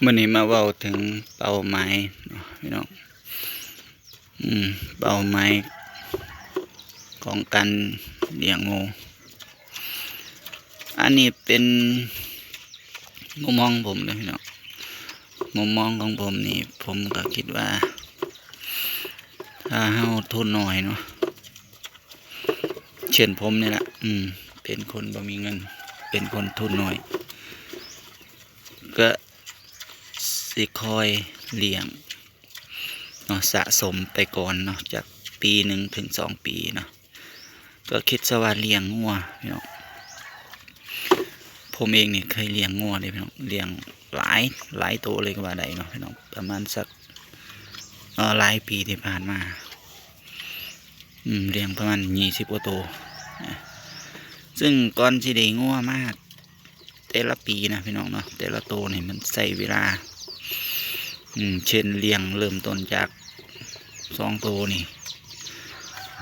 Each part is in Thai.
มื่อนี้มาเว้าถึงเป้าหมายเนาะพี่น้องเป้าหมายของการเลี้ยงงูอันนี้เป็นมุมมองผมนะพี่น้องมุมมองของผมนี่ผมก็คิดว่าถ้าเฮาทุนน้อยเนาะเช่นผมนี่แหละเป็นคนบ่มีเงินเป็นคนทุนน้อยก็สิคอยเลี้ยงเนาะสะสมไปก่อนเนาะจากปี1 ถึง 2 ปีเนาะก็คิดซะว่าเลี้ยงงัวพี่น้องผมเองนี่เคยเลี้ยงงัวเลยพี่น้องเลี้ยงหลายตัวเลยก็ว่าได้เนาะพี่น้องประมาณสักหลายปีที่ผ่านมาเลี้ยงประมาณ20 กว่าตัวซึ่งก่อนสิได้งัวมากแต่ละปีนะพี่น้องเนาะแต่ละตัวนี่มันใช้เวลาเช่นเลี้ยงเริ่มต้นจาก2 ตัวนี่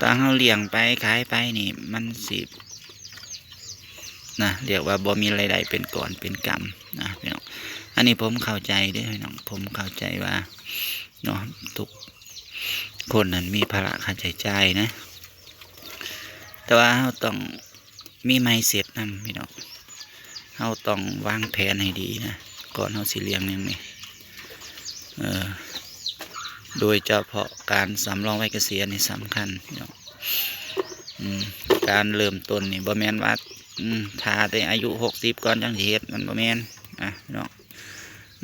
ตอนเราเลี้ยงไปขายไปนี่มันสินะเรียกว่าบ่มีรายได้เป็นก่อนเป็นกำนะพี่น้องอันนี้ผมเข้าใจด้วยพี่น้องผมเข้าใจว่าเนาะทุกคนนั้นมีภาระค่าใช้จ่ายนะแต่ว่าเราต้องมีไมซ์เซ็ตนำพี่น้องเราต้องวางแผนให้ดีนะก่อนเราสิเลี้ยงอย่างนี้โดยเฉพาะการสำรองไว้เกษียณนี่สำคัญพี่น้องการเริ่มต้นนี่บ่แม่นว่าถ้าแต่อายุ60ก่อนจังสิเฮ็ดมันบ่แม่นพี่น้อง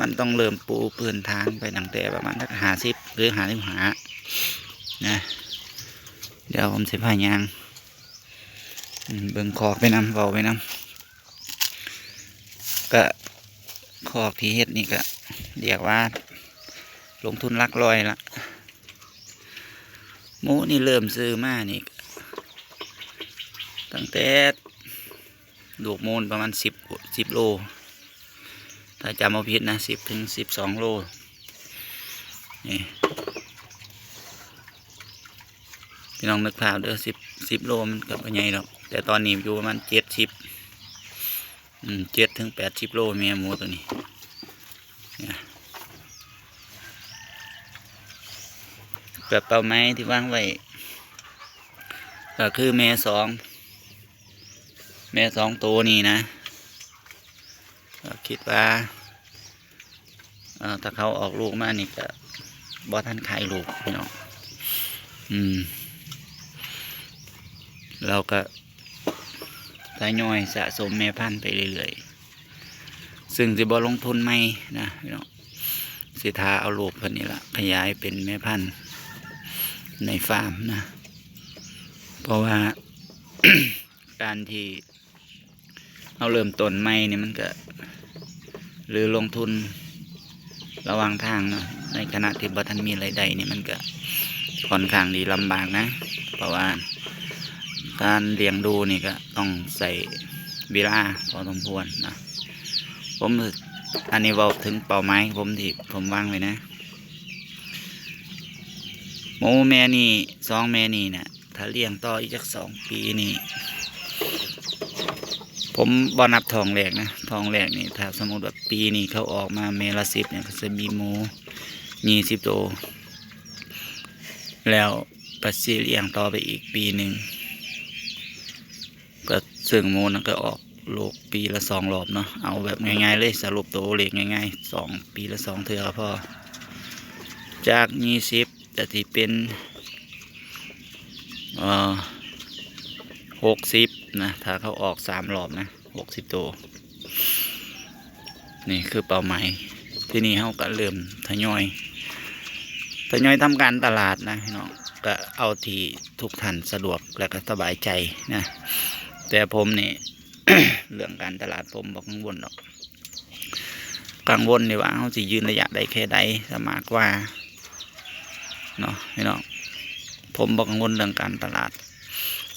มันต้องเริ่มปูพื้นทางไปตั้งแต่ประมาณสัก50หรือ55นะเดี๋ยวผมสิพายางเบิ่งคอกไปนำเว้าไปนำก็คอกที่เฮ็ดนี่ก็เรียกว่าลงทุนหลักร้อยละหมูนี่เริ่มซื้อมานี่ตั้งแต่ลูกมูลประมาณ10 โลถ้าจำไม่ผิดนะ10 ถึง 12 โลนี่พี่น้องนึกภาพเด้อ10 โลมันกับใหญ่หรอกแต่ตอนนี้อยู่ประมาณ7 ถึง 80 โลแม่หมูตัวนี้แบบเป้าหมายที่วางไว้ก็คือแม่สองตัวนี้นะคิดว่าถ้าเขาออกลูกมานี่ก็บ่ทันขายลูกพี่น้องเราก็ทยอยสะสมแม่พันธุ์ไปเรื่อยๆซึ่งสิบ่ลงทุนไม่นะพี่น้องสิทาเอาลูกเพิ่นนี่ละขยายเป็นแม่พันธุ์ในฟาร์มนะเพราะว่า การที่เราเริ่มต้นใหม่นี่มันก็หรือลงทุนระหว่างทางเนาะในขณะที่บ่ทันมีรายได้นี่มันก็ค่อนข้างดีลำบากนะเพราะว่าการเลี้ยงดูนี่ก็ต้องใส่เวลาพอสมควรนะผมอันนี้บอกถึงเป้าหมายผมที่ผมวางไว้นะหมูแม่นี่2 แม่นี่นะถ้าเลี้ยงต่ออีกสัก2 ปีนี่ผมบ่นับทองแรกนะทองแรกนี่ถ้าสมมติว่าปีนี้เขาออกมาเมละ10เนี่ยก็จะมีหมู20 ตัวแล้วปัสซีเลี้ยงต่อไปอีกปีหนึ่งก็ซึ่งหมูนั่นก็ออกลูกปีละ2 รอบเนาะเอาแบบง่ายๆเลยสรุปตัวเลขง่ายๆ2 ปีละ 2 เทื่อพอจาก20แต่ที่เป็น60นะถ้าเขาออก3 รอบนะ60 ตัวนี่คือเป้าหมายที่นี่เขาก็เริ่มทยอยทำการตลาดนะพี่น้องก็เอาที่ทุกท่านสะดวกและก็สบายใจนะแต่ผมนี่ เรื่องการตลาดผมบอกกังวลหรอกกังวลในว่าเขาจะยืนระยะได้แค่ใดสมากว่าเนาะพี่น้องผมบอกกังวลเรื่องการตลาด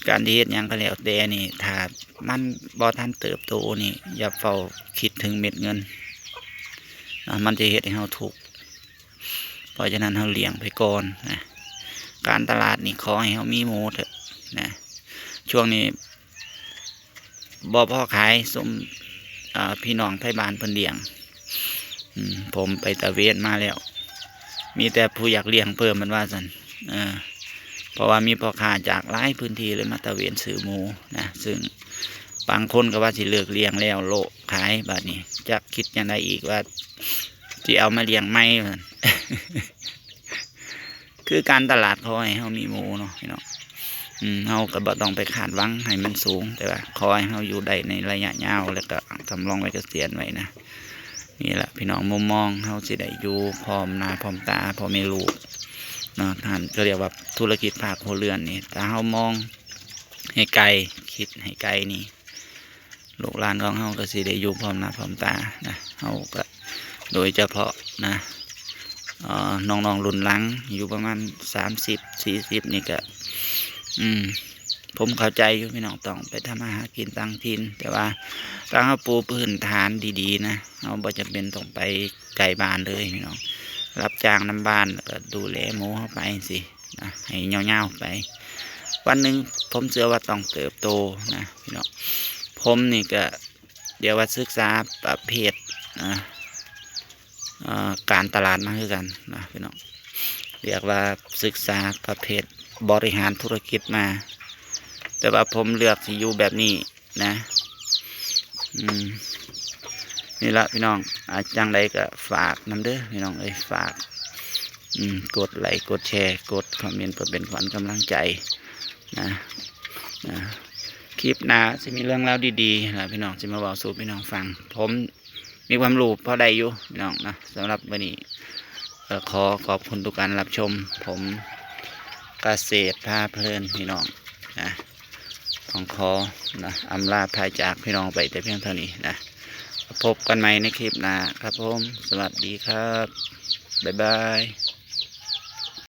การที่เฮ็ดยังก็แล้วแต่นี่ถ้ามันบ่ทันเติบโตนี่อย่าเฝ้าคิดถึงเม็ดเงินมันจะเฮ็ดให้เราทุกข์เพราะฉะนั้นเราเลี้ยงไปก่อนนะการตลาดนี่ขอให้เรามีหมูเถอะนะช่วงนี้บ่พอขายสมพี่น้องไทยบ้านเพิ่นเลี้ยง ผมไปตะเวนมาแล้ว มีแต่ผู้อยากเลี้ยงเพิ่มมันว่าสันเพราะว่ามีพ่อค้าจากหลายพื้นที่เลยมาตะเวนซื้อหมูนะซึ่งบางคนก็ว่าสิเลิกเลี้ยงแล้วโลขายแบบนี้จะคิดยังไงอีกว่าที่เอามาเลี้ยงไม่เหมือน คือการตลาดเขาให้เขามีหมูเนาะพี่น้องเขาก็บ่ต้องไปคาดหวังให้มันสูงแต่ว่าคอยเขาอยู่ได้ในระยะยาวแล้วก็ทำรองไว้เกษียณไว้นะนี่แหละพี่น้องมุมมองเขาสิได้อยู่พร้อมหน้าพร้อมตาพอมีลูกเนาะท่านก็เรียกว่าธุรกิจภาคครัวเรือนนี่ถ้าเขามองให้ไกลคิดให้ไกลนี่ลูกหลานของเขาก็สิได้อยู่พร้อมหน้าพร้อมตานะเขาก็โดยเฉพาะนะน้องๆรุ่นหลังอยู่ประมาณ30-40นี่ก็ผมเข้าใจอยู่พี่น้องต้องไปทำอาหารกินต่างถิ่นแต่ว่าต้องเอาปูพื้นฐานดีๆนะเราบ่จำเป็นต้องไปไกลบ้านเลยพี่น้องรับจ้างน้ำบ้านแล้วก็ดูแลหมูเข้าไปสินะให้เงาๆไปวันหนึ่งผมเชื่อว่าต้องเติบโตนะพี่น้องผมนี่ก็เดี๋ยวว่าศึกษาประเภทการตลาดมาคือกันนะพี่น้องเรียกว่าศึกษาประเภทบริหารธุรกิจมาแต่ว่าผมเลือกที่อยู่แบบนี้นะนี่ละพี่น้องจังใดก็ฝากน้ำเด้อพี่น้องฝากกดไลค์กดแชร์กดคอมเมนต์เพื่อเป็นขวัญกำลังใจนะคลิปหน้าจะมีเรื่องราวดีๆนะพี่น้องจะมาบอกสู่พี่น้องฟังผมมีความรู้พอได้อยู่พี่น้องนะสำหรับวันนี้ขอขอบคุณทุกการรับชมผมเกษตรพาเพลินพี่น้องนะของขอนะอำลาพายจากพี่น้องไปแต่เพียงเท่านี้นะพบกันใหม่ในคลิปหน้าครับผมสวัสดีครับบ๊ายบาย